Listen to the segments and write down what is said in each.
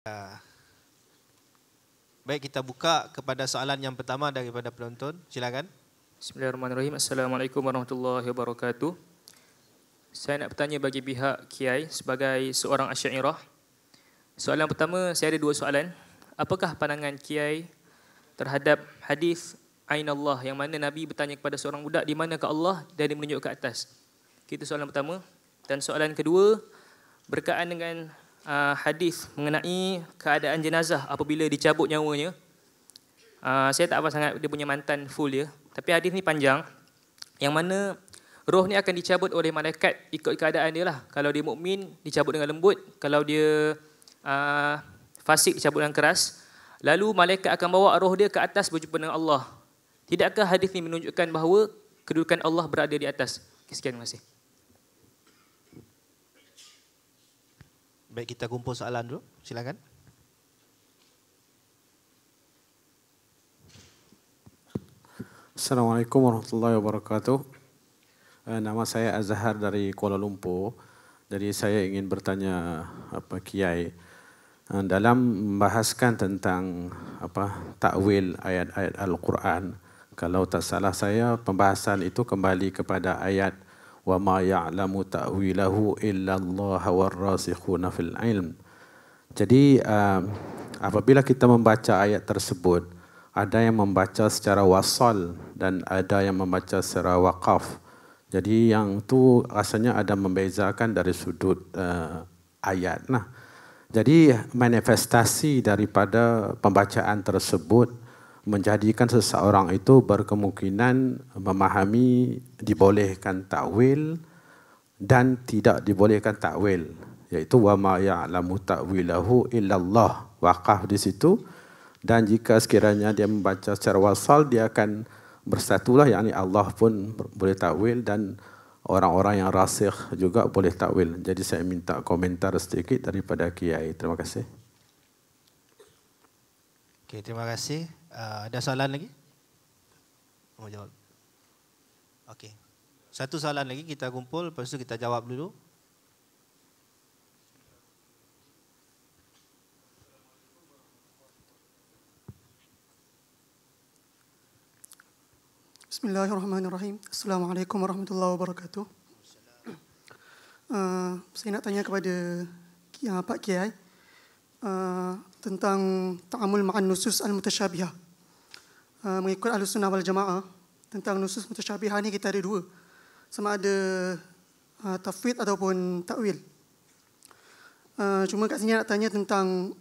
Ah, Baik, kita buka kepada soalan yang pertama daripada penonton. Silakan. Bismillahirrahmanirrahim. Assalamualaikum warahmatullahi wabarakatuh. Saya nak bertanya bagi pihak Kiai sebagai seorang Asy'ariyah. Soalan pertama, saya ada dua soalan. Apakah pandangan Kiai terhadap hadis Ainallah yang mana Nabi bertanya kepada seorang budak di manakah Allah dan dia menunjuk ke atas. Itu soalan pertama. Dan soalan kedua berkaitan dengan hadis mengenai keadaan jenazah apabila dicabut nyawanya. Saya tak apa sangat dia punya mantan full dia. Tapi hadis ni panjang yang mana roh ni akan dicabut oleh malaikat ikut keadaan dia lah. Kalau dia mukmin dicabut dengan lembut, kalau dia fasik dicabut dengan keras. Lalu malaikat akan bawa roh dia ke atas berjumpa dengan Allah. Tidakkah hadis ni menunjukkan bahawa kedudukan Allah berada di atas? Sekian, terima kasih. Baik, kita kumpul soalan dulu. Silakan. Assalamualaikum warahmatullahi wabarakatuh. Nama saya Azhar dari Kuala Lumpur. Jadi saya ingin bertanya Kiai dalam membahaskan tentang takwil ayat-ayat Al-Quran. Kalau tak salah saya pembahasan itu kembali kepada ayat wa ma ya'lamu ta'wilahu illa Allah war-rasikhuna fil ilm. Jadi apabila kita membaca ayat tersebut, ada yang membaca secara wasal dan ada yang membaca secara waqaf. Jadi yang tu rasanya ada membezakan dari sudut ayat. Jadi manifestasi daripada pembacaan tersebut menjadikan seseorang itu berkemungkinan memahami dibolehkan takwil dan tidak dibolehkan takwil, iaitu wa ma ya'lamu ta'wilahu illallah, waqaf di situ. Dan jika sekiranya dia membaca secara wasal, dia akan bersatulah, yakni Allah pun boleh takwil dan orang-orang yang rasikh juga boleh takwil. Jadi saya minta komentar sedikit daripada Kiai. Terima kasih. Okey, terima kasih. Ada soalan lagi? Mau jawab? Okey. Satu soalan lagi kita kumpul, lepas itu kita jawab dulu. Bismillahirrahmanirrahim. Assalamualaikum warahmatullahi wabarakatuh. Saya nak tanya kepada Pak Kiai tentang ta'amul ma'an nusus al-mutasyabihah. Mengikut Ahlussunnah wal Jamaah, tentang nusus mutasyabihah ni kita ada dua. Sama ada tafwid ataupun takwil. Cuma kat sini nak tanya tentang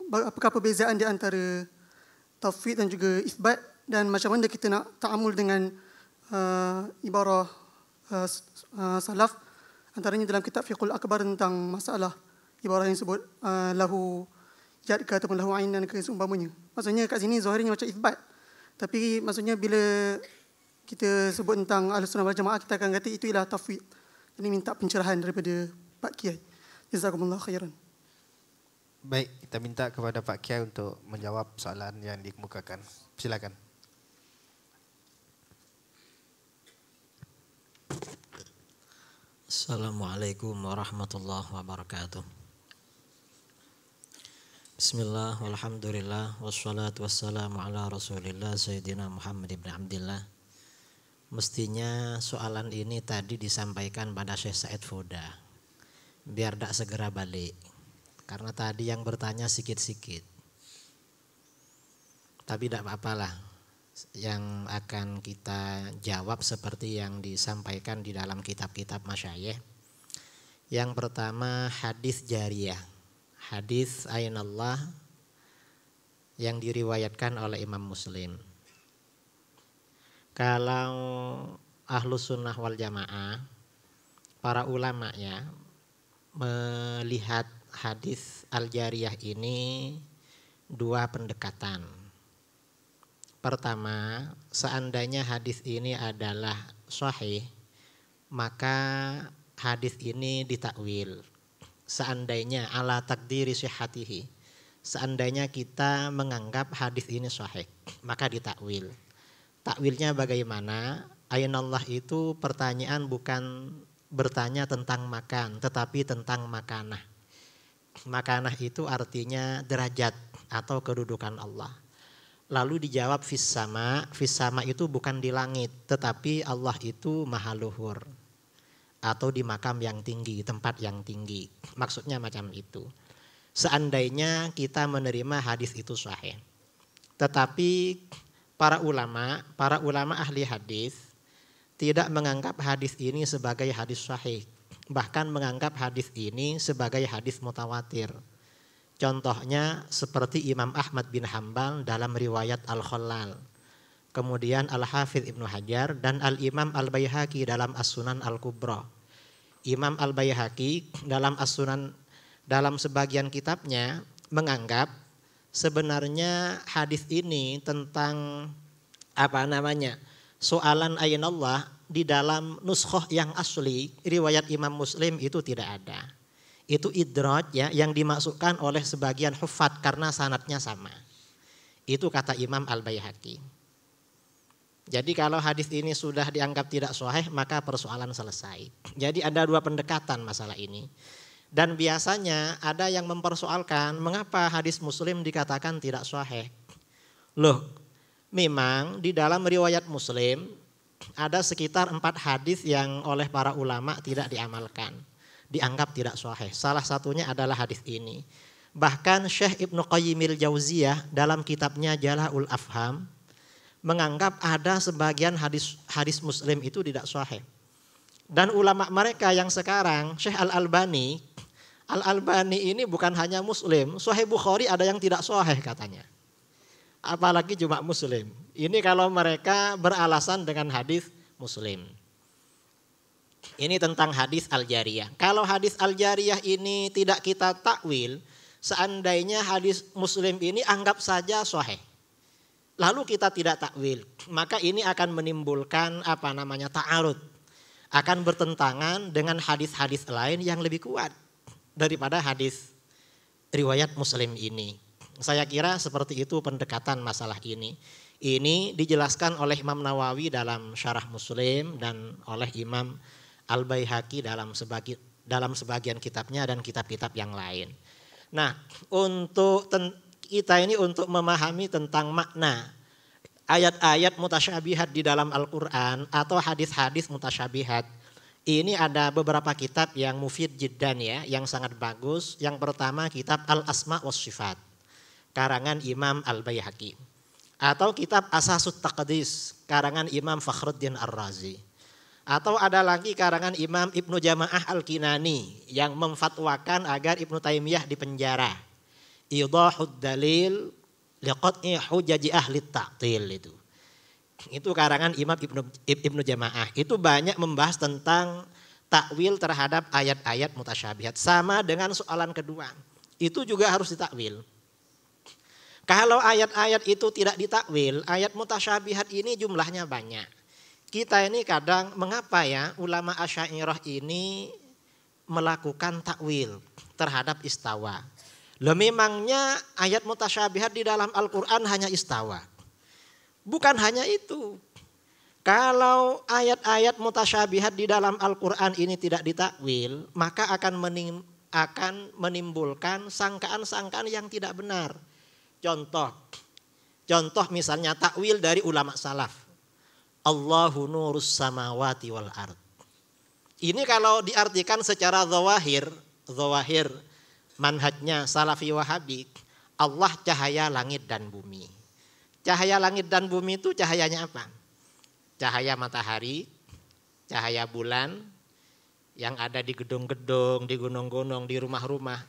apakah perbezaan di antara tafwid dan juga itsbat, dan macam mana kita nak ta'amul dengan ibarah salaf, antaranya dalam kitab Fiqhul Akbar tentang masalah ibarah yang sebut lahu yad ke ataupun lahu ainan ke seumpamanya. Maksudnya kat sini zahirnya macam itsbat, tapi maksudnya bila kita sebut tentang Ahlussunnah wal Jamaah, kita akan kata itu ialah tafwid. Jadi minta pencerahan daripada Pak Kiai. Jazakumullah khairan. Baik, kita minta kepada Pak Kiai untuk menjawab soalan yang dikemukakan. Silakan. Assalamualaikum warahmatullahi wabarakatuh. Bismillah, walhamdulillah, wassalatu wassalamu ala rasulillah Sayyidina Muhammad ibn Abdillah. Mestinya soalan ini tadi disampaikan pada Syekh Said Foda, biar tak segera balik, karena tadi yang bertanya sikit-sikit. Tapi tidak apa-apalah, yang akan kita jawab seperti yang disampaikan di dalam kitab-kitab masyayikh. Yang pertama, hadis jariyah, hadis Ainallah yang diriwayatkan oleh Imam Muslim. Kalau Ahlussunnah wal Jamaah, para ulama ya melihat hadis al-jariyah ini dua pendekatan. Pertama, seandainya hadis ini adalah sahih, maka hadis ini ditakwil. Seandainya ala takdiri sihhatihi, seandainya kita menganggap hadis ini sahih, maka ditakwil. Takwilnya bagaimana? Ainallah itu pertanyaan bukan bertanya tentang makan, tetapi tentang makanah. Makanah itu artinya derajat atau kedudukan Allah. Lalu dijawab fis sama. Fis sama itu bukan di langit, tetapi Allah itu maha luhur. Atau di makam yang tinggi, tempat yang tinggi. Maksudnya macam itu. Seandainya kita menerima hadis itu sahih. Tetapi para ulama ahli hadis tidak menganggap hadis ini sebagai hadis sahih. Bahkan menganggap hadis ini sebagai hadis mutawatir. Contohnya seperti Imam Ahmad bin Hanbal dalam riwayat Al-Khallal. Kemudian Al-Hafidh Ibnu Hajar dan Al-Imam Al-Baihaqi dalam As-Sunan Al-Kubra. Imam Al-Baihaqi dalam As-Sunan, dalam sebagian kitabnya menganggap sebenarnya hadis ini tentang soalan aynallah di dalam nuskhoh yang asli riwayat Imam Muslim itu tidak ada. Itu idraj ya, yang dimasukkan oleh sebagian hufat karena sanadnya sama. Itu kata Imam Al-Baihaqi. Jadi kalau hadis ini sudah dianggap tidak sahih maka persoalan selesai. Jadi ada dua pendekatan masalah ini. Dan biasanya ada yang mempersoalkan mengapa hadis Muslim dikatakan tidak sahih. Loh, memang di dalam riwayat Muslim ada sekitar 4 hadis yang oleh para ulama tidak diamalkan, dianggap tidak sahih. Salah satunya adalah hadis ini. Bahkan Syekh Ibnu Qayyimil Jauziyah dalam kitabnya Jala'ul Afham menganggap ada sebagian hadis Muslim itu tidak sahih. Dan ulama mereka yang sekarang, Syekh Al-Albani ini bukan hanya Muslim, Sahih Bukhari ada yang tidak sahih katanya. Apalagi cuma Muslim. Ini kalau mereka beralasan dengan hadis Muslim. Ini tentang hadis Al-Jariyah. Kalau hadis Al-Jariyah ini tidak kita takwil, seandainya hadis Muslim ini anggap saja sahih. Lalu kita tidak takwil, maka ini akan menimbulkan ta'arud. Akan bertentangan dengan hadis-hadis lain yang lebih kuat daripada hadis riwayat Muslim ini. Saya kira seperti itu pendekatan masalah ini. Ini dijelaskan oleh Imam Nawawi dalam Syarah Muslim dan oleh Imam Al-Baihaqi dalam sebagian kitabnya dan kitab-kitab yang lain. Nah, untuk kita ini untuk memahami tentang makna ayat-ayat mutasyabihat di dalam Al-Quran atau hadis-hadis mutasyabihat. Ini ada beberapa kitab yang mufid jiddan ya, yang sangat bagus. Yang pertama kitab Al-Asma was Sifat, karangan Imam Al-Baihaqi. Atau kitab Asasut Taqdis, karangan Imam Fakhruddin Ar-Razi. Atau ada lagi karangan Imam Ibnu Jama'ah Al-Kinani yang memfatwakan agar Ibnu Taimiyah dipenjara. Idahud dalil liqat'i hujaji ahli ta'til itu. Itu karangan Imam Ibnu Jama'ah. Itu banyak membahas tentang takwil terhadap ayat-ayat mutasyabihat. Sama dengan soalan kedua. Itu juga harus ditakwil. Kalau ayat-ayat itu tidak ditakwil, ayat mutasyabihat ini jumlahnya banyak. Kita ini kadang mengapa ya ulama Asy'ariyah ini melakukan takwil terhadap istawa. Loh, memangnya ayat mutasyabihat di dalam Al-Quran hanya istawa. Bukan hanya itu. Kalau ayat-ayat mutasyabihat di dalam Al-Quran ini tidak ditakwil, maka akan menimbulkan sangkaan-sangkaan yang tidak benar. Contoh misalnya takwil dari ulama salaf. Allahu nurus samawati wal ard. Ini kalau diartikan secara zawahir manhajnya salafi wahabi, Allah cahaya langit dan bumi. Cahaya langit dan bumi itu cahayanya apa? Cahaya matahari, cahaya bulan yang ada di gedung-gedung, di gunung-gunung, di rumah-rumah.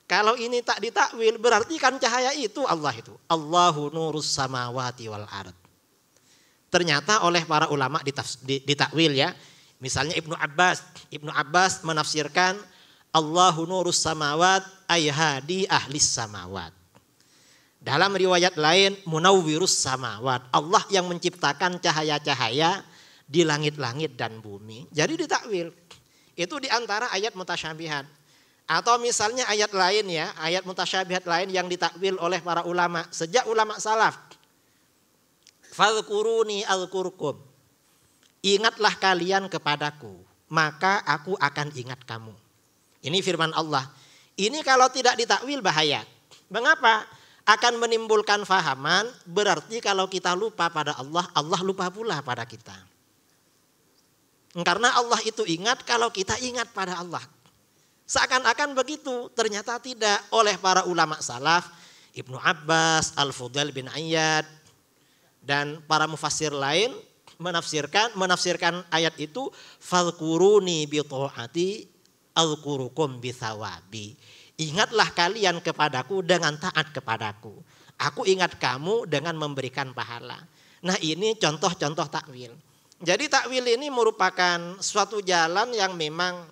Kalau ini tak ditakwil berarti kan cahaya itu Allah itu. Allahu nurus samawati wal ard. Ternyata oleh para ulama ditakwil ya. Misalnya Ibnu Abbas menafsirkan Allahu nurus samawat ayhadi ahlis samawat. Dalam riwayat lain munawwirus samawat. Allah yang menciptakan cahaya-cahaya di langit-langit dan bumi. Jadi ditakwil. Itu diantara ayat mutasyabihat. Atau misalnya ayat lain ya, ayat mutasyabihat lain yang ditakwil oleh para ulama. Sejak ulama salaf. Fadhkuruni azkurkum. Ingatlah kalian kepadaku, maka aku akan ingat kamu. Ini firman Allah. Ini kalau tidak ditakwil bahaya. Mengapa? Akan menimbulkan fahaman, berarti kalau kita lupa pada Allah, Allah lupa pula pada kita. Karena Allah itu ingat kalau kita ingat pada Allah. Seakan-akan begitu, ternyata tidak. Oleh para ulama salaf, Ibnu Abbas, Al-Fudail bin Iyad, dan para mufassir lain menafsirkan ayat itu, fadhkuruni bi ta'ati azkurukum bi thawabi. Ingatlah kalian kepadaku dengan taat kepadaku. Aku ingat kamu dengan memberikan pahala. Nah, ini contoh-contoh takwil. Jadi takwil ini merupakan suatu jalan yang memang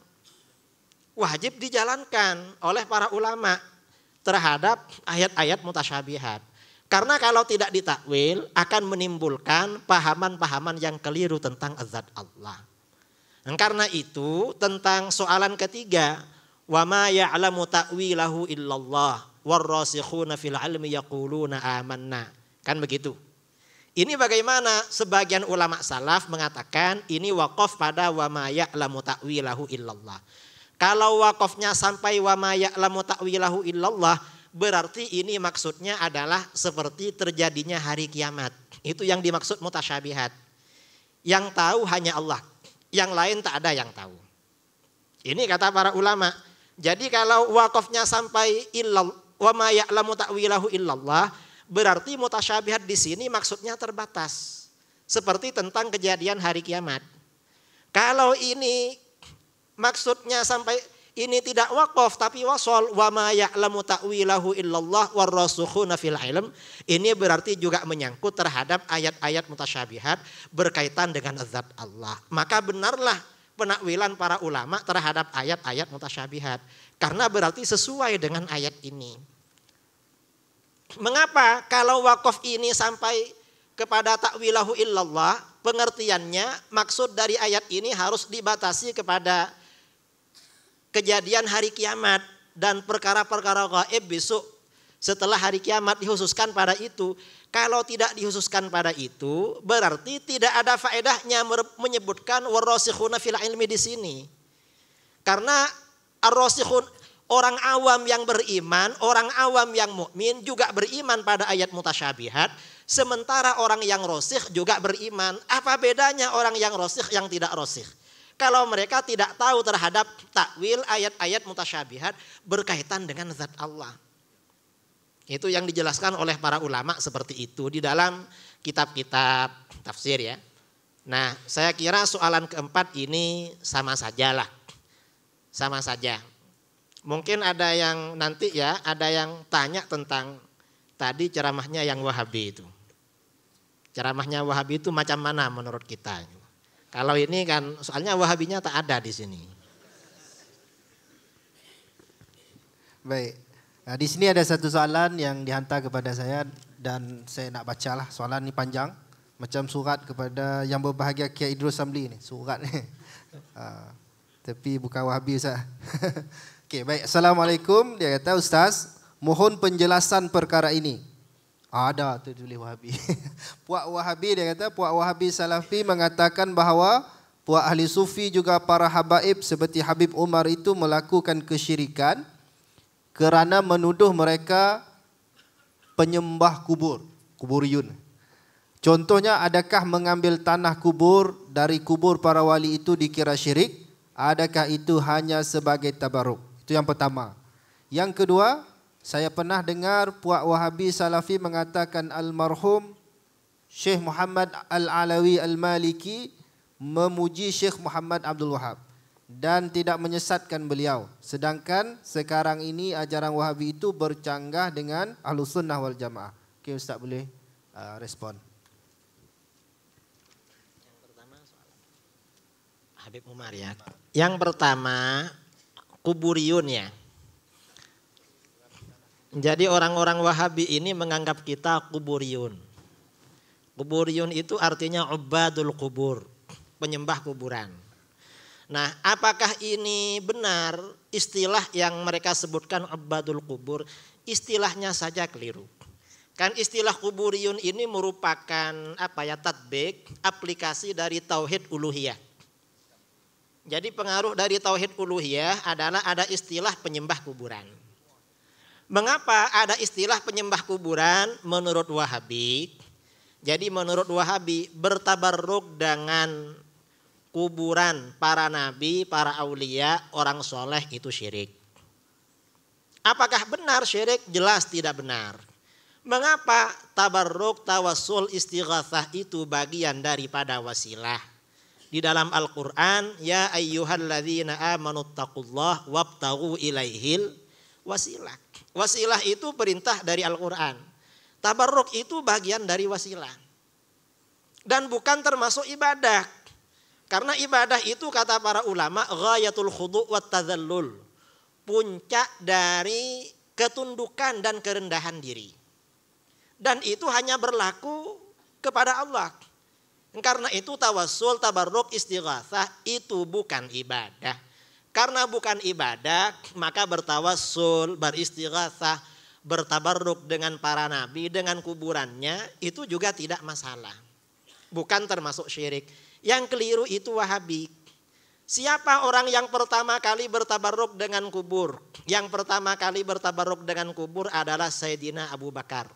wajib dijalankan oleh para ulama terhadap ayat-ayat mutasyabihat. Karena kalau tidak ditakwil akan menimbulkan pahaman-pahaman yang keliru tentang zat Allah. Dan karena itu tentang soalan ketiga, wa ma ya'lamu ta'wilahu illallah warrasikhuna fil ilmi yaquluna amanna. Kan begitu. Ini bagaimana sebagian ulama salaf mengatakan ini waqaf pada wa ma ya'lamu ta'wilahu illallah. Kalau waqafnya sampai wa ma ya'lamu ta'wilahu illallah, berarti ini maksudnya adalah seperti terjadinya hari kiamat. Itu yang dimaksud mutasyabihat. Yang tahu hanya Allah, yang lain tak ada yang tahu. Ini kata para ulama. Jadi kalau waqafnya sampai wa ma ya'lamu ta'wilahu illallah, berarti mutasyabihat di sini maksudnya terbatas. Seperti tentang kejadian hari kiamat. Kalau ini maksudnya sampai ini tidak waqaf tapi wasol, wa ma ya'lamu ta'wilahu illallah warrasukhuna fil ilm, ini berarti juga menyangkut terhadap ayat-ayat mutasyabihat berkaitan dengan zat Allah. Maka benarlah penakwilan para ulama terhadap ayat-ayat mutasyabihat. Karena berarti sesuai dengan ayat ini. Mengapa kalau waqaf ini sampai kepada ta'wilahu illallah, pengertiannya maksud dari ayat ini harus dibatasi kepada kejadian hari kiamat dan perkara-perkara gaib besok setelah hari kiamat dikhususkan pada itu. Kalau tidak dikhususkan pada itu, berarti tidak ada faedahnya menyebutkan warrasikhuna fil ilmi di sini. Karena ar-rasikhun, orang awam yang beriman, orang awam yang mukmin juga beriman pada ayat mutasyabihat, sementara orang yang rasikh juga beriman. Apa bedanya orang yang rasikh yang tidak rasikh? Kalau mereka tidak tahu terhadap takwil ayat-ayat mutasyabihat berkaitan dengan zat Allah. Itu yang dijelaskan oleh para ulama seperti itu di dalam kitab-kitab tafsir ya. Nah, saya kira soalan keempat ini sama sajalah. Sama saja. Mungkin ada yang nanti ya, ada yang tanya tentang tadi ceramahnya yang Wahabi itu. Ceramahnya Wahabi itu macam mana menurut kita? Kalau ini kan soalnya Wahabinya tak ada di sini. Baik. Nah, di sini ada satu soalan yang dihantar kepada saya dan saya nak bacalah. Soalan ini panjang macam surat kepada yang berbahagia Kiai Idrus Samli ni, surat ni. Tapi bukan Wahabi Ustaz. Okey, baik. Assalamualaikum. Dia kata, Ustaz, mohon penjelasan perkara ini. Ada tu tulis Wahabi. Puak Wahabi, dia kata, puak Wahabi Salafi mengatakan bahawa puak ahli sufi juga para habaib seperti Habib Umar itu melakukan kesyirikan kerana menuduh mereka penyembah kubur, kuburiyun. Contohnya, adakah mengambil tanah kubur dari kubur para wali itu dikira syirik? Adakah itu hanya sebagai tabaruk? Itu yang pertama. Yang kedua, saya pernah dengar puak Wahabi Salafi mengatakan almarhum Syekh Muhammad Al-Alawi Al-Maliki memuji Syekh Muhammad Abdul Wahab dan tidak menyesatkan beliau. Sedangkan sekarang ini ajaran Wahabi itu bercanggah dengan Ahlus Sunnah wal Jamaah. Okey, Ustaz boleh respon. Yang pertama soalan Habib Umar ya. Yang pertama kuburiyun ya. Jadi orang-orang Wahabi ini menganggap kita kuburiyun. Kuburiyun itu artinya ubadul kubur, penyembah kuburan. Nah, apakah ini benar istilah yang mereka sebutkan ubadul kubur? Istilahnya saja keliru. Kan istilah kuburiyun ini merupakan tatbik, aplikasi dari tauhid uluhiyah. Jadi pengaruh dari tauhid uluhiyah adalah ada istilah penyembah kuburan. Mengapa ada istilah penyembah kuburan menurut Wahabi? Jadi menurut Wahabi bertabarruk dengan kuburan para nabi, para aulia, orang soleh itu syirik. Apakah benar syirik? Jelas tidak benar. Mengapa tabarruk, tawassul, istighatsah itu bagian daripada wasilah? Di dalam Al-Quran, ya ayyuhalladzina amanu taqullah wabtaghu ilaihil wasilah. Wasilah itu perintah dari Al-Quran. Tabarruk itu bagian dari wasilah. Dan bukan termasuk ibadah. Karena ibadah itu kata para ulama ghayatul khudu' wat tadzallul. Puncak dari ketundukan dan kerendahan diri. Dan itu hanya berlaku kepada Allah. Karena itu tawassul, tabarruk, istighatsah itu bukan ibadah. Karena bukan ibadah, maka bertawassul, beristighatsah, bertabarruk dengan para nabi, dengan kuburannya, itu juga tidak masalah. Bukan termasuk syirik. Yang keliru itu Wahabi. Siapa orang yang pertama kali bertabarruk dengan kubur? Yang pertama kali bertabarruk dengan kubur adalah Sayyidina Abu Bakar.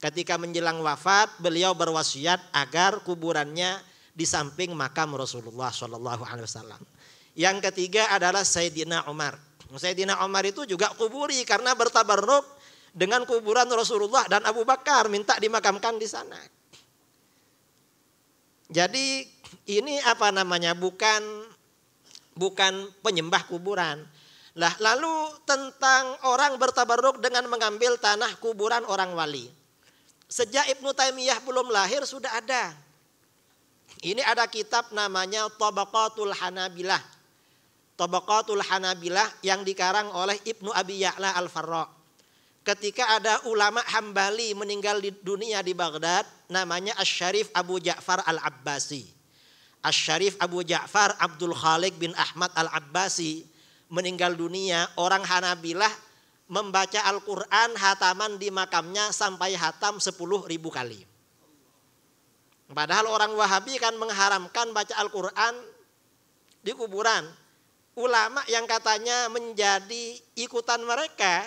Ketika menjelang wafat, beliau berwasiat agar kuburannya di samping makam Rasulullah SAW. Yang ketiga adalah Sayyidina Umar. Sayyidina Umar itu juga kuburi karena bertabarruk dengan kuburan Rasulullah dan Abu Bakar, minta dimakamkan di sana. Jadi ini apa namanya? Bukan penyembah kuburan. Lah, lalu tentang orang bertabarruk dengan mengambil tanah kuburan orang wali. Sejak Ibnu Taimiyah belum lahir sudah ada. Ini ada kitab namanya Tabaqatul Hanabilah. Tabaqatul Hanabilah yang dikarang oleh Ibnu Abi Ya'la Al-Farra. Ketika ada ulama Hambali meninggal di dunia di Baghdad, namanya Asy-Syarif Abu Ja'far Al-Abbasi. Asy-Syarif Abu Ja'far Abdul Khaliq bin Ahmad Al-Abbasi meninggal dunia. Orang Hanabilah membaca Al-Quran hataman di makamnya sampai hatam 10.000 kali. Padahal orang Wahabi kan mengharamkan baca Al-Quran di kuburan. Ulama yang katanya menjadi ikutan mereka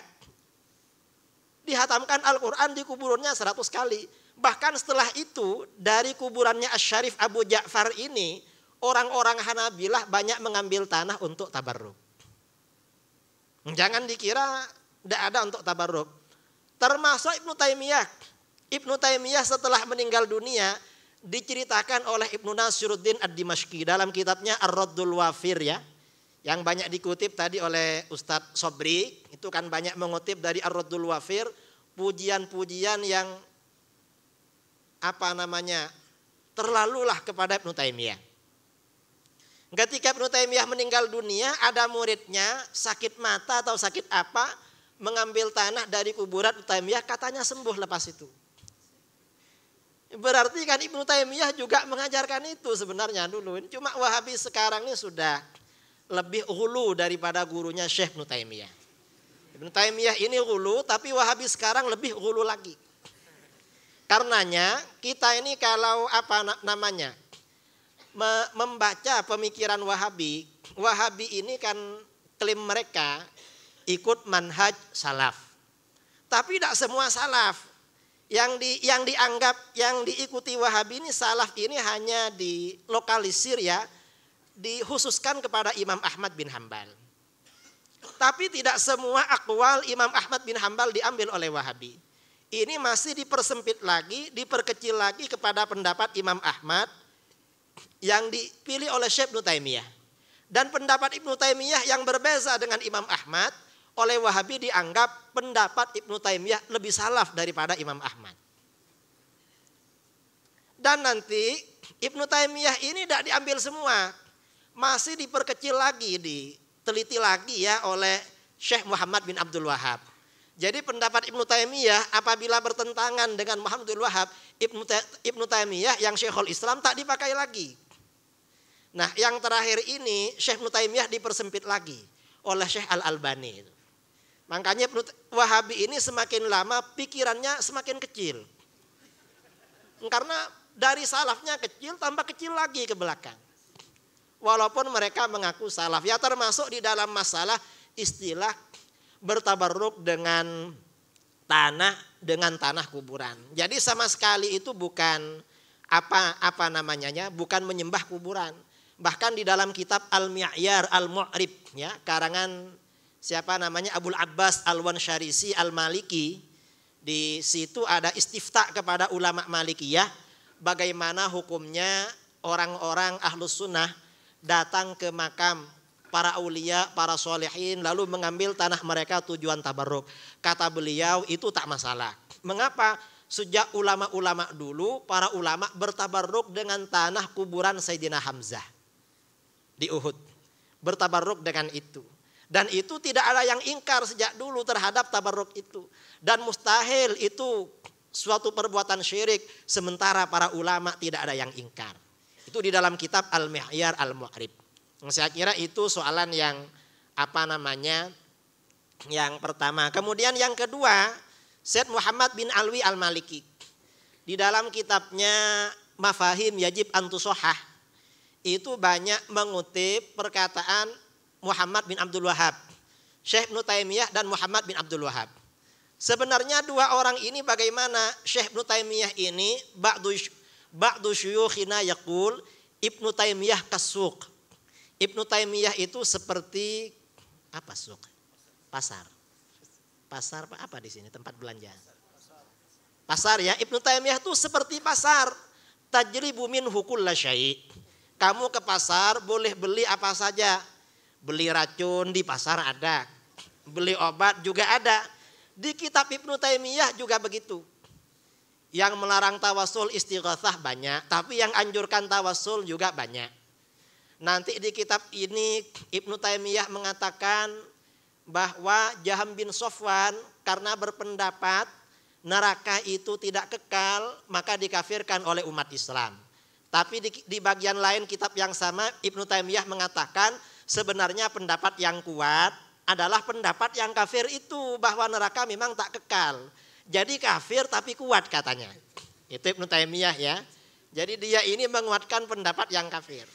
dihatamkan Al-Quran di kuburannya 100 kali. Bahkan setelah itu dari kuburannya Asy-Syarif Abu Ja'far ini orang-orang Hanabilah banyak mengambil tanah untuk tabarruk. Jangan dikira tidak ada untuk tabarruk. Termasuk Ibnu Taimiyah. Ibnu Taimiyah setelah meninggal dunia diceritakan oleh Ibnu Nasiruddin Ad-Dimashqi dalam kitabnya Ar-Raddul Wafir ya. Yang banyak dikutip tadi oleh Ustadz Sobri. Itu kan banyak mengutip dari Ar-Raddul Wafir. Pujian-pujian yang apa namanya terlalulah kepada Ibnu Taimiyah. Ketika Ibnu Taimiyah meninggal dunia, ada muridnya sakit mata atau sakit apa, mengambil tanah dari kuburan Ibnu Taimiyah, katanya sembuh lepas itu. Berarti kan Ibnu Taimiyah juga mengajarkan itu sebenarnya dulu. Cuma Wahabi sekarang ini sudah lebih hulu daripada gurunya Syekh Ibnu Taimiyah. Ibnu Taimiyah ini hulu, tapi Wahabi sekarang lebih hulu lagi. Karenanya kita ini kalau apa namanya membaca pemikiran Wahabi, Wahabi ini kan klaim mereka ikut manhaj salaf. Tapi tidak semua salaf. Yang dianggap, yang diikuti Wahabi ini salaf ini hanya dilokalisir ya, dikhususkan kepada Imam Ahmad bin Hambal. Tapi tidak semua akwal Imam Ahmad bin Hambal diambil oleh Wahabi. Ini masih dipersempit lagi, diperkecil lagi kepada pendapat Imam Ahmad yang dipilih oleh Syekh Ibnu Taimiyah. Dan pendapat Ibnu Taimiyah yang berbeza dengan Imam Ahmad, oleh Wahabi dianggap pendapat Ibnu Taimiyah lebih salaf daripada Imam Ahmad. Dan nanti Ibnu Taimiyah ini tidak diambil semua. Masih diperkecil lagi, diteliti lagi ya oleh Syekh Muhammad bin Abdul Wahab. Jadi pendapat Ibnu Taimiyah apabila bertentangan dengan Muhammad bin Abdul Wahab, Ibnu Taimiyah yang Syekhul Islam tak dipakai lagi. Nah yang terakhir ini Syekh Ibnu Taimiyah dipersempit lagi oleh Syekh Al-Albani. Makanya Wahabi ini semakin lama pikirannya semakin kecil. Karena dari salafnya kecil tambah kecil lagi ke belakang. walaupun mereka mengaku salaf. Ya termasuk di dalam masalah istilah bertabarruk dengan tanah kuburan. Jadi sama sekali itu bukan bukan menyembah kuburan. Bahkan di dalam kitab Al-Mi'yar Al-Mu'rib ya, karangan siapa namanya Abul Abbas Al-Wansharisi Al-Maliki, di situ ada istifta kepada ulama Malikiyah bagaimana hukumnya orang-orang ahlus sunnah datang ke makam para aulia, para solehin, lalu mengambil tanah mereka tujuan tabarruk. Kata beliau itu tak masalah. Mengapa? Sejak ulama-ulama dulu, para ulama bertabarruk dengan tanah kuburan Sayyidina Hamzah di Uhud. Bertabarruk dengan itu. Dan itu tidak ada yang ingkar sejak dulu terhadap tabarruk itu. Dan mustahil itu suatu perbuatan syirik, sementara para ulama tidak ada yang ingkar. Itu di dalam kitab Al-Mi'yar Al-Mu'rib. Saya kira itu soalan yang yang pertama. Kemudian yang kedua, Syed Muhammad bin Alwi Al-Maliki. Di dalam kitabnya Mafahim Yajib Antusohah, itu banyak mengutip perkataan Muhammad bin Abdul Wahab, Syekh Ibnu Taimiyah dan Muhammad bin Abdul Wahab. Sebenarnya dua orang ini bagaimana? Syekh Ibnu Taimiyah ini ba'du syuyukhina yaqul Ibnu Taimiyah kasuk. Ibnu Taimiyah itu seperti apa suk? Pasar. Pasar apa di sini? Tempat belanja. Pasar ya. Ibnu Taimiyah itu seperti pasar. Tajribu minhu kulla syai'. Kamu ke pasar boleh beli apa saja. Beli racun di pasar ada. Beli obat juga ada. Di kitab Ibnu Taimiyah juga begitu. Yang melarang tawasul istighatsah banyak. Tapi yang anjurkan tawasul juga banyak. Nanti di kitab ini Ibnu Taimiyah mengatakan bahwa Jaham bin Sofwan karena berpendapat neraka itu tidak kekal maka dikafirkan oleh umat Islam. Tapi di bagian lain kitab yang sama Ibnu Taimiyah mengatakan sebenarnya pendapat yang kuat adalah pendapat yang kafir itu, bahwa neraka memang tak kekal. Jadi kafir tapi kuat katanya. Itu Ibnu Taimiyah ya. Jadi dia ini menguatkan pendapat yang kafir.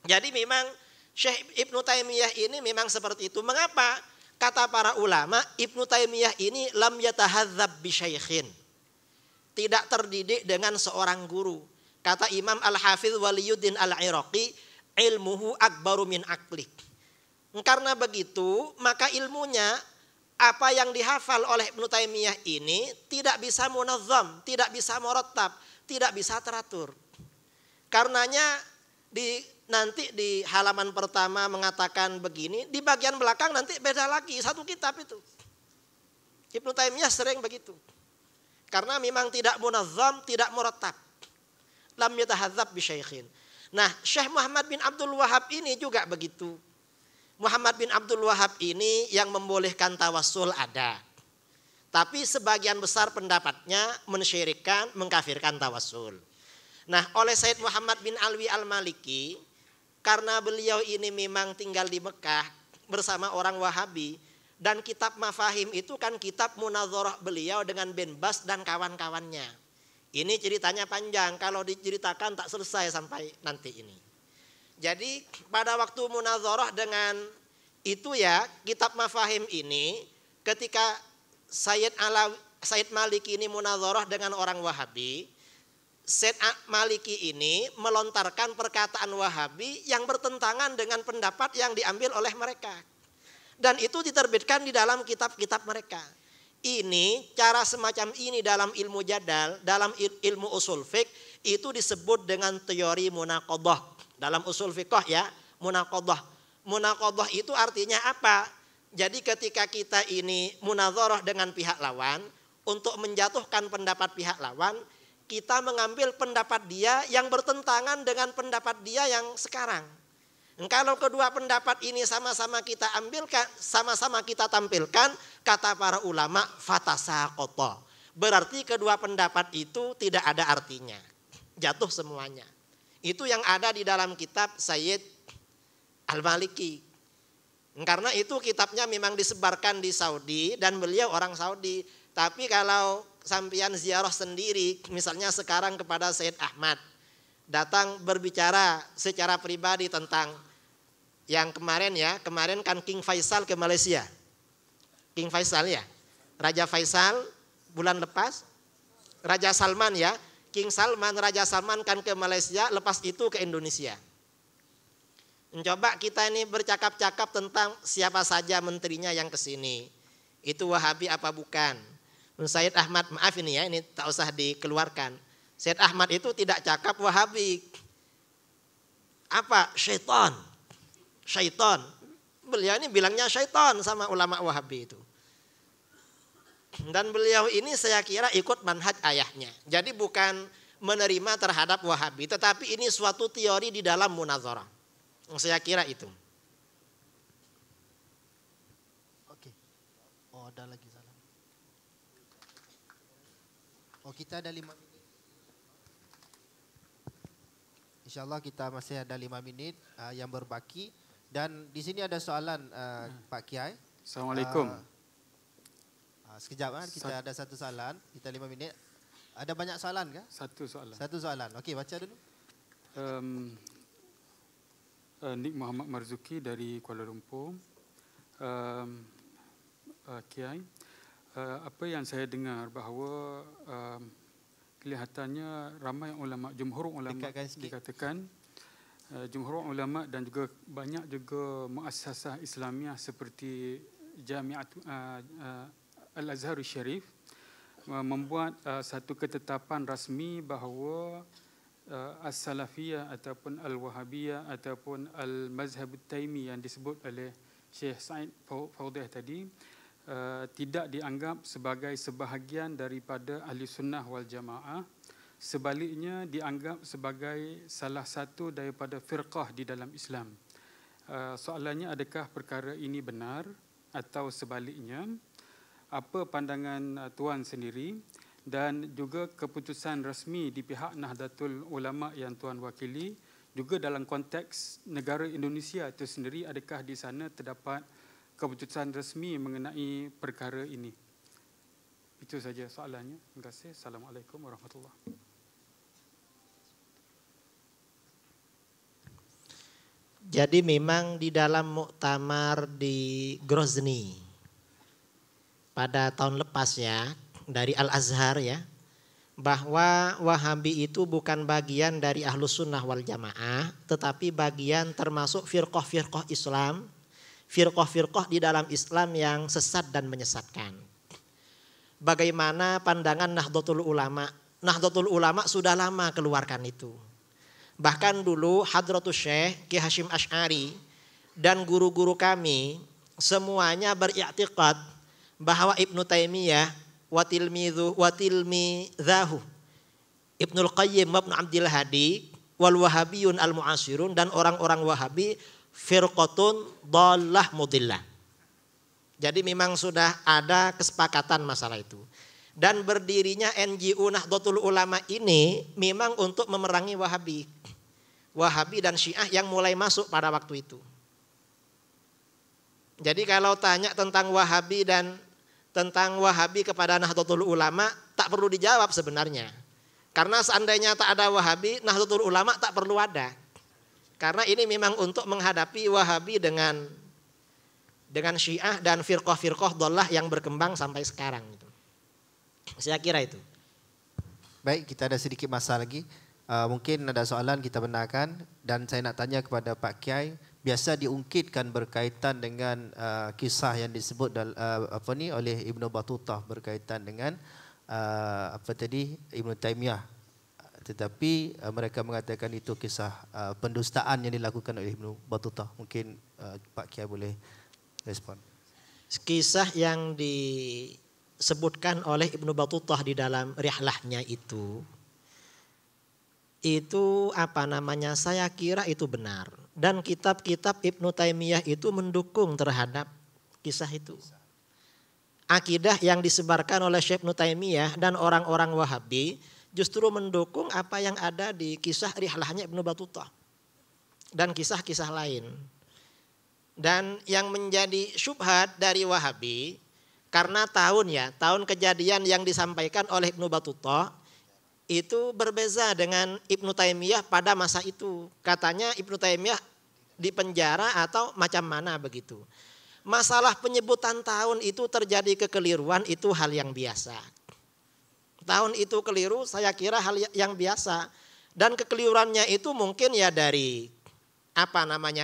Jadi memang Syekh Ibnu Taimiyah ini memang seperti itu. Mengapa? Kata para ulama, Ibnu Taimiyah ini lam yatahadzab bi syaikhin. Tidak terdidik dengan seorang guru. Kata Imam Al-Hafidz Waliyuddin Al-Iraqi, ilmuhu akbaru min aklik. Karena begitu, maka ilmunya apa yang dihafal oleh Ibnu Taimiyah ini tidak bisa munazzam, tidak bisa murattab, tidak bisa teratur. Karenanya nanti di halaman pertama mengatakan begini, di bagian belakang nanti beda lagi, satu kitab itu. Ibnu Taimiyah sering begitu. Karena memang tidak munazzam, tidak murattab. Lam yatahadzab bi syaikhin. Nah, Syekh Muhammad bin Abdul Wahab ini juga begitu. Muhammad bin Abdul Wahab ini yang membolehkan tawassul ada. Tapi sebagian besar pendapatnya mensyirikkan, mengkafirkan tawassul. Nah, oleh Syed Muhammad bin Alwi Al-Maliki, karena beliau ini memang tinggal di Mekah bersama orang Wahabi, dan kitab Mafahim itu kan kitab munazarah beliau dengan bin Bas dan kawan-kawannya. Ini ceritanya panjang, kalau diceritakan tak selesai sampai nanti ini. Jadi pada waktu munazarah dengan itu ya, kitab Mafahim ini ketika Sayyid Maliki ini munazarah dengan orang Wahabi, Syed Maliki ini melontarkan perkataan Wahabi yang bertentangan dengan pendapat yang diambil oleh mereka. Dan itu diterbitkan di dalam kitab-kitab mereka. Ini cara semacam ini dalam ilmu jadal, dalam ilmu usul fiqh itu disebut dengan teori munaqadhah. Dalam usul fiqh ya, munaqadhah. Munaqadhah itu artinya apa? Jadi ketika kita ini munazarah dengan pihak lawan, untuk menjatuhkan pendapat pihak lawan, kita mengambil pendapat dia yang bertentangan dengan pendapat dia yang sekarang. Kalau kedua pendapat ini sama-sama kita ambilkan, sama-sama kita tampilkan, kata para ulama fatasaqata. Berarti kedua pendapat itu tidak ada artinya. Jatuh semuanya. Itu yang ada di dalam kitab Sayyid Al-Maliki. Karena itu kitabnya memang disebarkan di Saudi dan beliau orang Saudi. Tapi kalau sampian ziarah sendiri, misalnya sekarang kepada Sayyid Ahmad, datang berbicara secara pribadi tentang yang kemarin ya, kemarin kan King Faisal ke Malaysia. King Faisal ya, Raja Faisal bulan lepas, Raja Salman ya, King Salman, Raja Salman kan ke Malaysia, lepas itu ke Indonesia. Coba kita ini bercakap-cakap tentang siapa saja menterinya yang ke sini. Itu Wahabi apa bukan? Said Ahmad, maaf ini ya, ini tak usah dikeluarkan. Said Ahmad itu tidak cakap Wahabi. Apa? Syaitan. Syaitan. Beliau ini bilangnya syaitan sama ulama Wahabi itu. Dan beliau ini saya kira ikut manhaj ayahnya. Jadi bukan menerima terhadap Wahabi, tetapi ini suatu teori di dalam munazarah. Saya kira itu. Oke. Oh, ada lagi salam. Oh, kita ada 5 menit. InsyaAllah kita masih ada 5 menit yang berbaki. Dan di sini ada soalan Pak Kiai. Assalamualaikum. Sekejap, kita ada satu soalan. Kita 5 minit. Ada banyak soalan kah? Satu soalan. Satu soalan. Okey, baca dulu. Nik Muhammad Marzuki dari Kuala Lumpur. Kiai, apa yang saya dengar bahawa kelihatannya ramai ulama, jumhur ulama dikatakan, jumhur ulama dan juga banyak juga muassasah Islamiah seperti Jamiat Al-Azhar Syarif membuat satu ketetapan rasmi bahawa As-Salafiyah ataupun Al-Wahabiyah ataupun Al-Mazhab Taimi yang disebut oleh Syekh Said Faudih tadi tidak dianggap sebagai sebahagian daripada Ahli Sunnah wal Jamaah. Sebaliknya dianggap sebagai salah satu daripada firqah di dalam Islam. Soalannya, adakah perkara ini benar atau sebaliknya? Apa pandangan Tuan sendiri? Dan juga keputusan rasmi di pihak Nahdlatul Ulama yang Tuan wakili, juga dalam konteks negara Indonesia itu sendiri, adakah di sana terdapat keputusan rasmi mengenai perkara ini? Itu saja soalannya. Terima kasih. Assalamualaikum warahmatullahi wabarakatuh. Jadi memang di dalam muktamar di Grozny pada tahun lepas ya, dari Al-Azhar ya, bahwa Wahabi itu bukan bagian dari Ahlus Sunnah wal Jamaah, tetapi bagian termasuk firqah-firqah Islam, firqah-firqah di dalam Islam yang sesat dan menyesatkan. Bagaimana pandangan Nahdlatul Ulama? Nahdlatul Ulama sudah lama keluarkan itu. Bahkan dulu Hadratus Syekh Ki Hashim Asy'ari dan guru-guru kami semuanya beriktikad bahwa Ibnu Taimiyah watilmidzahu Ibnul Qayyim wa Ibnu Abdil Hadi wal Wahabiyun al Mu'asirun dan orang-orang Wahabi firqatun dhallah mudillah. Jadi memang sudah ada kesepakatan masalah itu. Dan berdirinya NGO Nahdlatul Ulama ini memang untuk memerangi Wahabi. Wahabi dan Syiah yang mulai masuk pada waktu itu. Jadi kalau tanya tentang Wahabi kepada Nahdlatul Ulama tak perlu dijawab sebenarnya. Karena seandainya tak ada Wahabi, Nahdlatul Ulama tak perlu ada. Karena ini memang untuk menghadapi Wahabi dengan Syiah dan firqah-firqah dhallah yang berkembang sampai sekarang. Saya kira itu. Baik, kita ada sedikit masa lagi. Mungkin ada soalan kita benarkan, dan saya nak tanya kepada Pak Kiai. Biasa diungkitkan berkaitan dengan kisah yang disebut oleh Ibnu Battutah berkaitan dengan Ibnu Taimiyah. Tetapi mereka mengatakan itu kisah pendustaan yang dilakukan oleh Ibnu Battutah. Mungkin Pak Kiai boleh respon. Kisah yang disebutkan oleh Ibnu Battutah di dalam rihlahnya itu saya kira itu benar. Dan kitab-kitab Ibnu Taimiyah itu mendukung terhadap kisah itu. Akidah yang disebarkan oleh Syekh Ibnu Taimiyah dan orang-orang Wahabi justru mendukung apa yang ada di kisah rihlahnya Ibnu Battutah dan kisah-kisah lain. Dan yang menjadi syubhat dari Wahabi karena tahun kejadian yang disampaikan oleh Ibnu Battutah itu berbeza dengan Ibnu Taimiyah pada masa itu. Katanya Ibnu Taimiyah di penjara atau macam mana begitu. Masalah penyebutan tahun itu terjadi kekeliruan itu hal yang biasa. Tahun itu keliru saya kira hal yang biasa. Dan kekeliruannya itu mungkin ya dari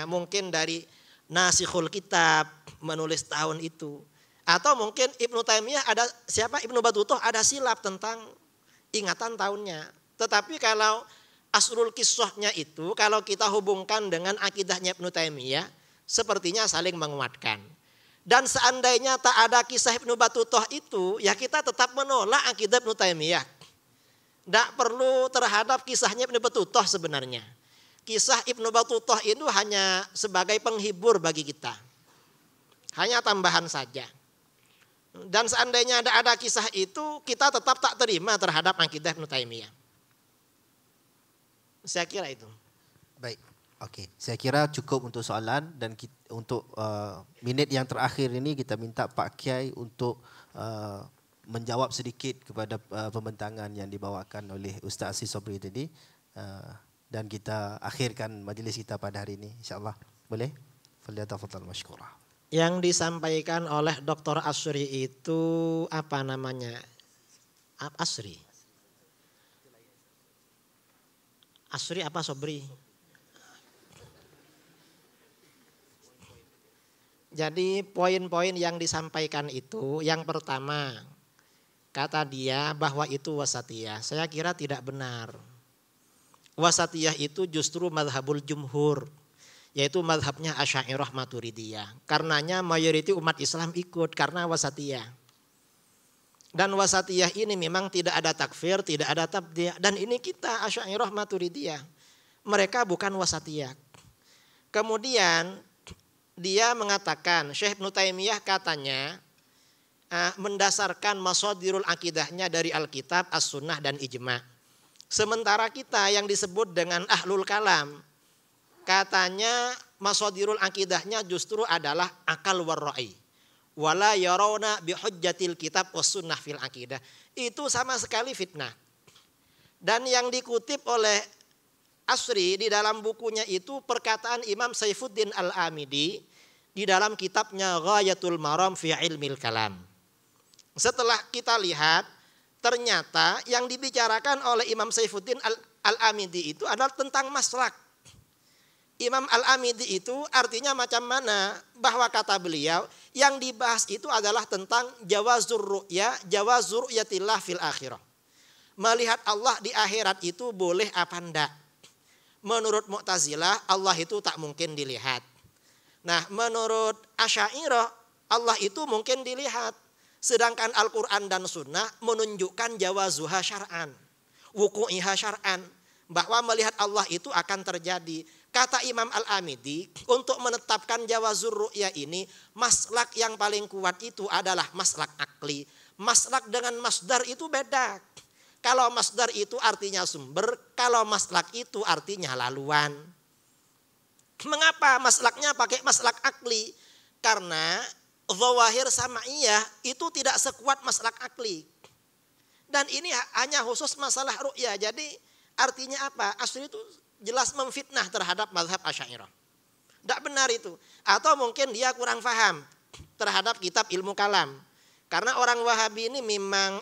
mungkin dari nasikhul kitab menulis tahun itu. Atau mungkin Ibnu Taimiyah Ibnu Battutuh ada silap tentang ingatan tahunnya. Tetapi kalau asrul kisahnya itu kalau kita hubungkan dengan akidahnya Ibnu Taimiyah sepertinya saling menguatkan. Dan seandainya tak ada kisah Ibnu Battutuh itu ya kita tetap menolak akidah Ibnu Taimiyah. Tidak perlu terhadap kisahnya Ibnu Battutuh sebenarnya. Kisah Ibnu Battutuh itu hanya sebagai penghibur bagi kita. Hanya tambahan saja. Dan seandainya ada kisah itu, kita tetap tak terima terhadap akidah Ibnu Taimiyah. Saya kira itu. Baik, oke. Saya kira cukup untuk soalan dan untuk minit yang terakhir ini kita minta Pak Kiai untuk menjawab sedikit kepada pembentangan yang dibawakan oleh Ustaz Aziz Sobri tadi. Dan kita akhirkan majlis kita pada hari ini, insyaAllah. Boleh? Falyatafadhal mashkurah. Yang disampaikan oleh Dr. Asri itu Asri? Asri apa Sobri? Jadi poin-poin yang disampaikan itu yang pertama kata dia bahwa itu wasatiyah. Saya kira tidak benar. Wasatiyah itu justru madhabul jumhur. Yaitu madhabnya Asy'ariyah Maturidiyah. Karenanya mayoriti umat Islam ikut karena wasatiyah. Dan wasatiyah ini memang tidak ada takfir, tidak ada tabdi'. Dan ini kita Asy'ariyah Maturidiyah. Mereka bukan wasatiyah. Kemudian dia mengatakan, Syekh Ibnu Taimiyah katanya mendasarkan masadirul akidahnya dari Alkitab, As-Sunnah dan Ijma'. Sementara kita yang disebut dengan Ahlul Kalam, katanya masadirul akidahnya justru adalah akal warra'i. Wala yarawna bihujjatil kitab was sunnah fil akidah. Itu sama sekali fitnah. Dan yang dikutip oleh Asri di dalam bukunya itu perkataan Imam Saifuddin Al-Amidi di dalam kitabnya Ghayatul Maram fi Ilmil Kalam. Setelah kita lihat ternyata yang dibicarakan oleh Imam Saifuddin Al-Amidi itu adalah tentang maslak. Imam Al-Amidi itu artinya macam mana? Bahwa kata beliau yang dibahas itu adalah tentang jawazur ru'yatillah fil akhirah. Melihat Allah di akhirat itu boleh apa enggak? Menurut Mu'tazilah Allah itu tak mungkin dilihat. Nah menurut Asy'ariyah Allah itu mungkin dilihat. Sedangkan Al-Quran dan Sunnah menunjukkan jawazuha syar'an. Wuku'iha syar'an. Bahwa melihat Allah itu akan terjadi. Kata Imam Al-Amidi, untuk menetapkan jawazur ru'ya ini, maslak yang paling kuat itu adalah maslak akli. Maslak dengan masdar itu beda. Kalau masdar itu artinya sumber, kalau maslak itu artinya laluan. Mengapa maslaknya pakai maslak akli? Karena zawahir sama'iyah itu tidak sekuat maslak akli. Dan ini hanya khusus masalah ru'ya. Jadi artinya apa? Asli itu jelas memfitnah terhadap mazhab Asy'ariyah. Tidak benar itu. Atau mungkin dia kurang paham terhadap kitab ilmu kalam. Karena orang Wahabi ini memang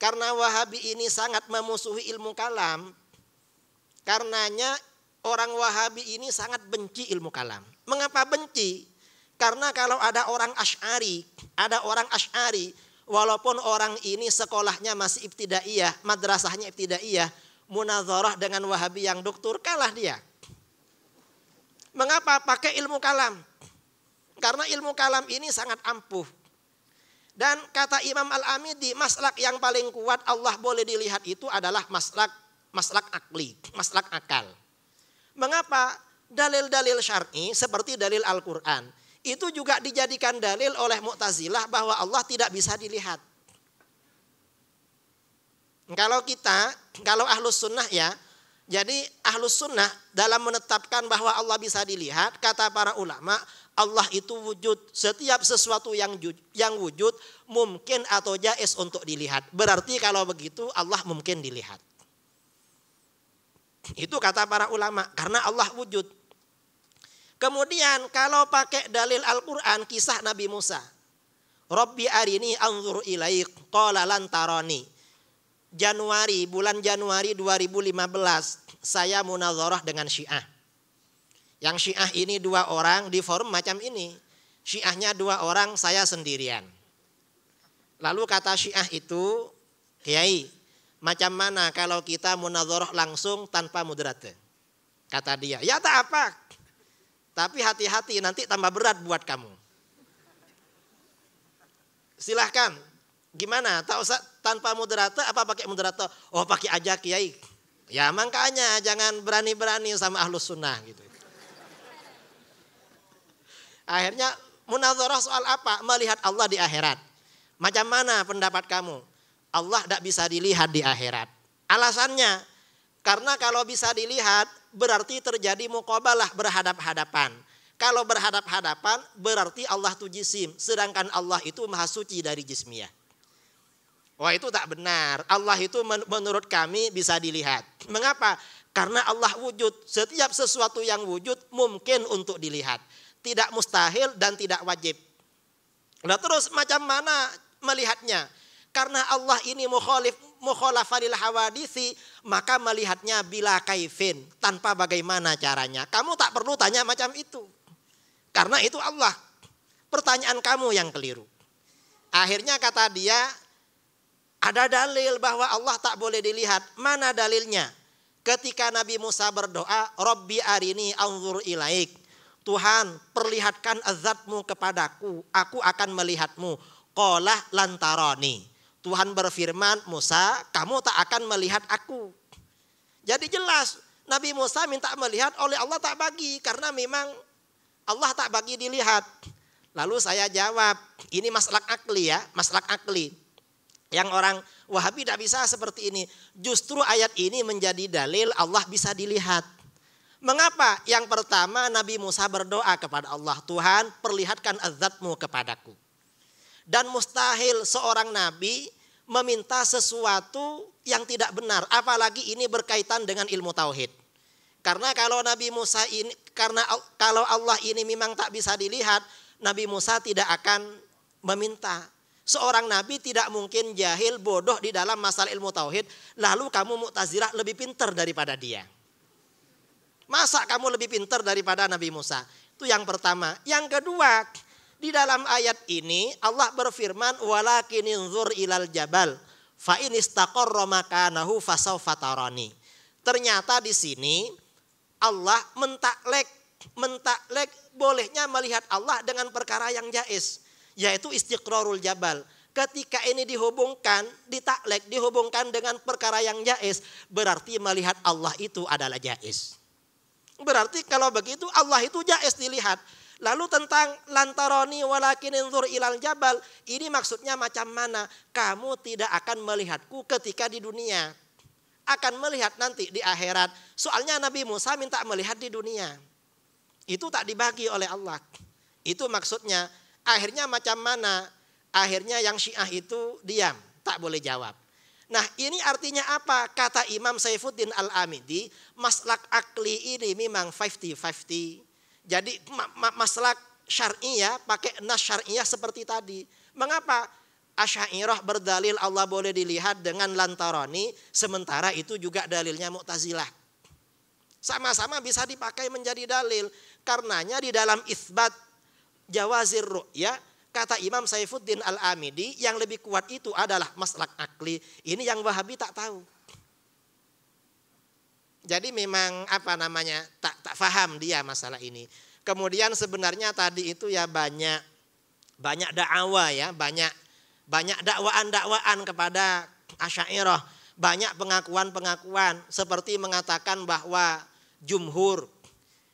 karena Wahabi ini sangat memusuhi ilmu kalam. Karenanya orang Wahabi ini sangat benci ilmu kalam. Mengapa benci? Karena kalau ada orang Asy'ari, walaupun orang ini sekolahnya masih ibtidaiyah, madrasahnya ibtidaiyah, munazarah dengan Wahabi yang doktor, kalah dia. Mengapa? Pakai ilmu kalam. Karena ilmu kalam ini sangat ampuh. Dan kata Imam Al-Amidi, maslak yang paling kuat Allah boleh dilihat itu adalah maslak akli, maslak akal. Mengapa? Dalil-dalil syar'i seperti dalil Al-Quran itu juga dijadikan dalil oleh Mu'tazilah bahwa Allah tidak bisa dilihat. Kalau Ahlus Sunnah ya, Jadi Ahlus Sunnah dalam menetapkan bahwa Allah bisa dilihat, kata para ulama, Allah itu wujud. Setiap sesuatu yang wujud mungkin atau jaiz untuk dilihat. Berarti kalau begitu Allah mungkin dilihat. Itu kata para ulama, karena Allah wujud. Kemudian kalau pakai dalil Al-Quran, kisah Nabi Musa. Rabbi arini anzur ilaik, qala lan tarani. Bulan Januari 2015, saya munazarah dengan Syiah. Yang Syiah ini 2 orang di forum macam ini. Syiahnya 2 orang, saya sendirian. Lalu kata Syiah itu, Kiai, macam mana kalau kita munazarah langsung tanpa moderator? Kata dia, ya tak apa. Tapi hati-hati nanti tambah berat buat kamu. Silahkan. Gimana? Tak usah tanpa moderator apa pakai moderator? Oh pakai aja Kiai. Ya makanya jangan berani-berani sama Ahlus Sunnah gitu. Akhirnya munazarah soal apa? Melihat Allah di akhirat. Macam mana pendapat kamu? Allah tidak bisa dilihat di akhirat. Alasannya, karena kalau bisa dilihat berarti terjadi muqabalah, berhadap-hadapan. Kalau berhadap-hadapan berarti Allah itu jisim. Sedangkan Allah itu maha suci dari jismiyah. Wah itu tak benar. Allah itu menurut kami bisa dilihat. Mengapa? Karena Allah wujud. Setiap sesuatu yang wujud mungkin untuk dilihat. Tidak mustahil dan tidak wajib. Nah terus macam mana melihatnya? Karena Allah ini mukhalafalil hawadisi, maka melihatnya bila kaifin, tanpa bagaimana caranya. Kamu tak perlu tanya macam itu. Karena itu Allah. Pertanyaan kamu yang keliru. Akhirnya kata dia, ada dalil bahwa Allah tak boleh dilihat. Mana dalilnya? Ketika Nabi Musa berdoa, Rabbi arini anzur ilaik. Tuhan, perlihatkan azatmu kepadaku, aku akan melihatmu. Qala lantarani. Tuhan berfirman, Musa, kamu tak akan melihat aku. Jadi jelas, Nabi Musa minta melihat, oleh Allah tak bagi. Karena memang Allah tak bagi dilihat. Lalu saya jawab, ini maslak akli ya, maslak akli. Yang orang Wahabi tidak bisa seperti ini. Justru ayat ini menjadi dalil Allah bisa dilihat. Mengapa? Yang pertama Nabi Musa berdoa kepada Allah. Tuhan perlihatkan azatmu kepadaku. Dan mustahil seorang Nabi meminta sesuatu yang tidak benar. Apalagi ini berkaitan dengan ilmu tauhid. Karena kalau Nabi Musa ini, kalau Allah ini memang tak bisa dilihat, Nabi Musa tidak akan meminta. Seorang nabi tidak mungkin jahil, bodoh di dalam masalah ilmu tauhid, lalu kamu Mu'tazilah lebih pintar daripada dia. Masa kamu lebih pintar daripada Nabi Musa? Itu yang pertama. Yang kedua, di dalam ayat ini Allah berfirman, walakin inzur ilal jabal fa in istaqarra makanahu fasawfa tarani. Ternyata di sini Allah mentaklek bolehnya melihat Allah dengan perkara yang jaiz, yaitu istiqrarul jabal. Ketika ini dihubungkan, ditaklek, dihubungkan dengan perkara yang jaiz, berarti melihat Allah itu adalah jaiz. Berarti kalau begitu Allah itu jaiz dilihat. Lalu tentang lantaroni walakin inzur ilal jabal, ini maksudnya macam mana? Kamu tidak akan melihatku ketika di dunia, akan melihat nanti di akhirat. Soalnya Nabi Musa minta melihat di dunia. Itu tak dibagi oleh Allah. Itu maksudnya. Akhirnya macam mana? Akhirnya yang Syiah itu diam, tak boleh jawab. Nah ini artinya apa? Kata Imam Saifuddin Al-Amidi, maslak akli ini memang 50-50. Jadi maslak syar'iyah, pakai nas syar'iyah seperti tadi. Mengapa? Asy'ariyah berdalil Allah boleh dilihat dengan lantaroni, sementara itu juga dalilnya Mu'tazilah. Sama-sama bisa dipakai menjadi dalil. Karenanya di dalam isbat jawazir ru'ya, kata Imam Saifuddin Al-Amidi, yang lebih kuat itu adalah maslak akli. Ini yang Wahabi tak tahu. Jadi memang tak faham dia masalah ini. Kemudian sebenarnya tadi itu ya banyak dakwah ya, banyak dakwaan kepada Asy'ariyah, banyak pengakuan seperti mengatakan bahwa jumhur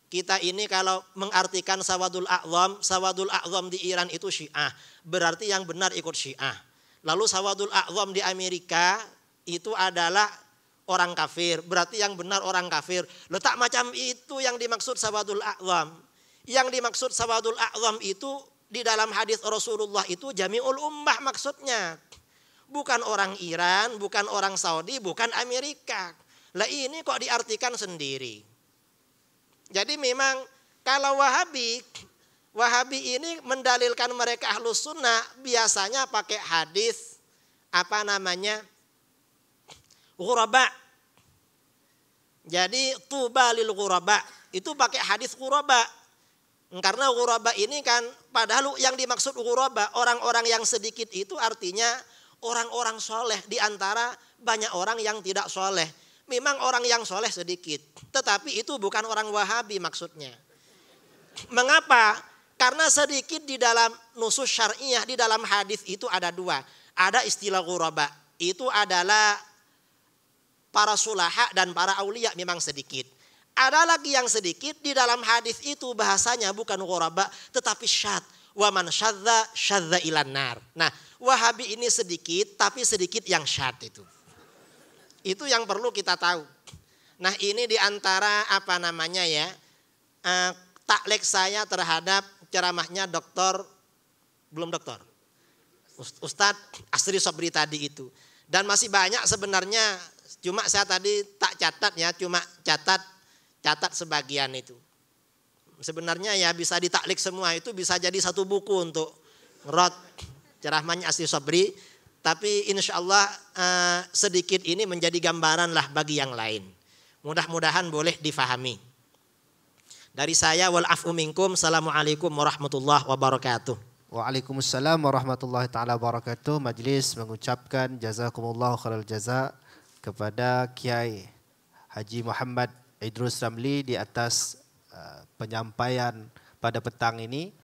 kita ini kalau mengartikan Sawadul A'zam di Iran itu Syiah, berarti yang benar ikut Syiah. Lalu Sawadul A'zam di Amerika itu adalah orang kafir, berarti yang benar orang kafir. Letak macam itu yang dimaksud sawadul a'zam. Yang dimaksud sawadul a'zam itu di dalam hadis Rasulullah itu jami'ul ummah maksudnya. Bukan orang Iran, bukan orang Saudi, bukan Amerika. Lah ini kok diartikan sendiri. Jadi memang kalau Wahabi ini mendalilkan mereka Ahlus Sunnah biasanya pakai hadis ghuraba. Jadi tuba lil ghuraba itu pakai hadis ghuraba. Karena ghuraba ini kan padahal yang dimaksud ghuraba orang-orang yang sedikit itu artinya orang-orang soleh di antara banyak orang yang tidak soleh. Memang orang yang soleh sedikit, tetapi itu bukan orang Wahabi maksudnya. Mengapa? Karena sedikit di dalam nusus syariah, di dalam hadis itu ada dua. Ada istilah ghuraba, itu adalah para sulaha dan para aulia memang sedikit. Ada lagi yang sedikit di dalam hadis itu bahasanya bukan ghuraba tetapi syadz. Wa man syadza syadza ilan nar. Nah, Wahabi ini sedikit tapi sedikit yang syadz itu. Itu yang perlu kita tahu. Nah, ini di antara taklek saya terhadap ceramahnya Ustadz Asri Sobri tadi itu. Dan masih banyak sebenarnya, cuma saya tadi tak catat ya, cuma catat sebagian itu. Sebenarnya ya bisa ditaklik semua, itu bisa jadi satu buku untuk ngerot ceramahnya Asri Sobri. Tapi insya Allah sedikit ini menjadi gambaran lah bagi yang lain. Mudah-mudahan boleh difahami. Dari saya wal afu minkum. Assalamualaikum warahmatullahi wabarakatuh. Waalaikumsalam warahmatullahi taala wabarakatuh. Majlis mengucapkan jazakumullah khairal jaza kepada Kiai Haji Muhammad Idrus Ramli di atas penyampaian pada petang ini.